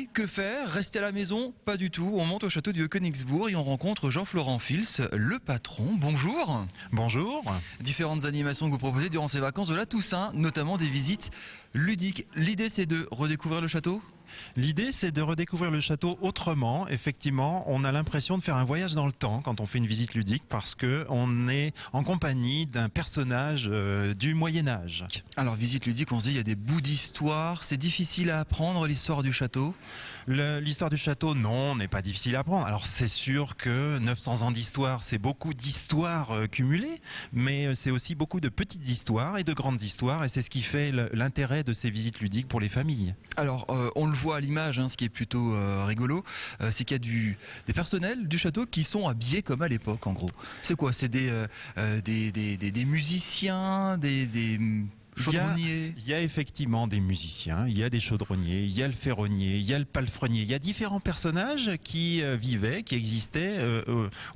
Paris, que faire? Rester à la maison? Pas du tout. On monte au château du Königsbourg et on rencontre Jean-Florent Fils, le patron. Bonjour. Bonjour. Différentes animations que vous proposez durant ces vacances de la Toussaint, notamment des visites ludiques. L'idée, c'est de redécouvrir le château? L'idée, c'est de redécouvrir le château autrement. Effectivement, on a l'impression de faire un voyage dans le temps quand on fait une visite ludique parce qu'on est en compagnie d'un personnage du Moyen-Âge. Alors, visite ludique, on se dit, il y a des bouts d'histoire. C'est difficile à apprendre, l'histoire du château? L'histoire du château, non, n'est pas difficile à apprendre. Alors, c'est sûr que 900 ans d'histoire, c'est beaucoup d'histoires cumulées, mais c'est aussi beaucoup de petites histoires et de grandes histoires, et c'est ce qui fait l'intérêt de ces visites ludiques pour les familles. Alors, on le voit à l'image, ce qui est plutôt rigolo, c'est qu'il y a des personnels du château qui sont habillés comme à l'époque, en gros. C'est quoi? C'est des musiciens, des chaudronniers? Il y a effectivement des musiciens, il y a des chaudronniers, il y a le ferronnier, il y a le palefrenier. Il y a différents personnages qui vivaient, qui existaient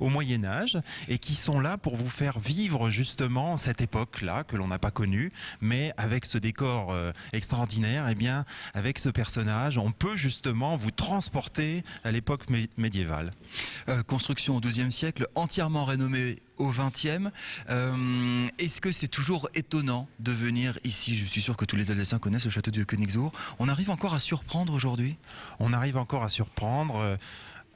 au Moyen-Âge et qui sont là pour vous faire vivre justement cette époque-là que l'on n'a pas connue, mais avec ce décor extraordinaire, et bien avec ce personnage, on peut justement vous transporter à l'époque médiévale. Construction au XIIe siècle, entièrement rénovée au XXe. Est-ce que c'est toujours étonnant de venir ici? Je suis sûr que tous les Alsaciens connaissent le château du Königsbourg. On arrive encore à surprendre aujourd'hui? On arrive encore à surprendre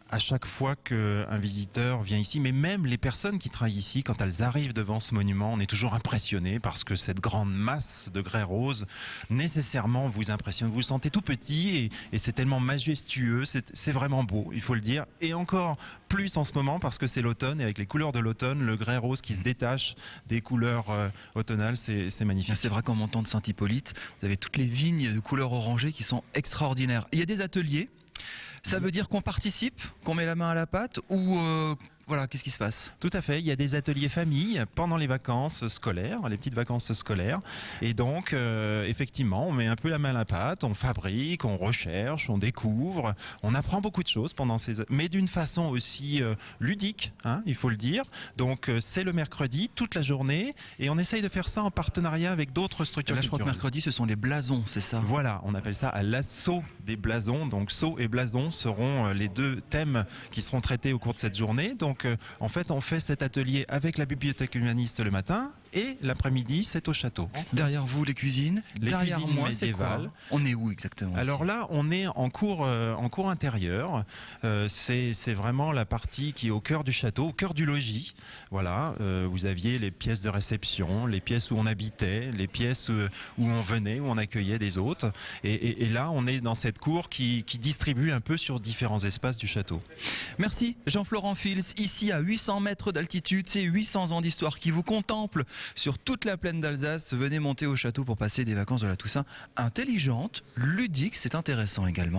à chaque fois qu'un visiteur vient ici, mais même les personnes qui travaillent ici, quand elles arrivent devant ce monument, on est toujours impressionné parce que cette grande masse de grès rose nécessairement vous impressionne. Vous le sentez tout petit et c'est tellement majestueux, c'est vraiment beau, il faut le dire. Et encore plus en ce moment parce que c'est l'automne et avec les couleurs de l'automne, le grès rose qui se détache des couleurs automnales, c'est magnifique. C'est vrai qu'en montant de Saint-Hippolyte, vous avez toutes les vignes de couleur orangée qui sont extraordinaires. Il y a des ateliers. Ça veut dire qu'on participe, qu'on met la main à la pâte ou voilà, qu'est-ce qui se passe? Tout à fait, il y a des ateliers famille pendant les vacances scolaires, les petites vacances scolaires. Et donc, effectivement, on met un peu la main à la pâte, on fabrique, on recherche, on découvre, on apprend beaucoup de choses pendant ces... Mais d'une façon aussi ludique, il faut le dire. Donc, c'est le mercredi, toute la journée, et on essaye de faire ça en partenariat avec d'autres structures Là, je crois que mercredi, ce sont les blasons, c'est ça? Voilà, on appelle ça à l'assaut des blasons. Donc, saut et blason seront les deux thèmes qui seront traités au cours de cette journée. Donc, en fait, on fait cet atelier avec la bibliothèque humaniste le matin et l'après-midi, c'est au château. Derrière vous, les cuisines. Derrière cuisines moi, c'est quoi? On est où exactement? Alors là, on est en cour intérieure. C'est vraiment la partie qui est au cœur du château, au cœur du logis. Voilà, vous aviez les pièces de réception, les pièces où on habitait, les pièces où on venait, où on accueillait des hôtes. Et là, on est dans cette cour qui distribue un peu sur différents espaces du château. Merci Jean-Florent Fils, ici à 800 mètres d'altitude, c'est 800 ans d'histoire qui vous contemple sur toute la plaine d'Alsace. Venez monter au château pour passer des vacances de la Toussaint intelligentes, ludiques, c'est intéressant également.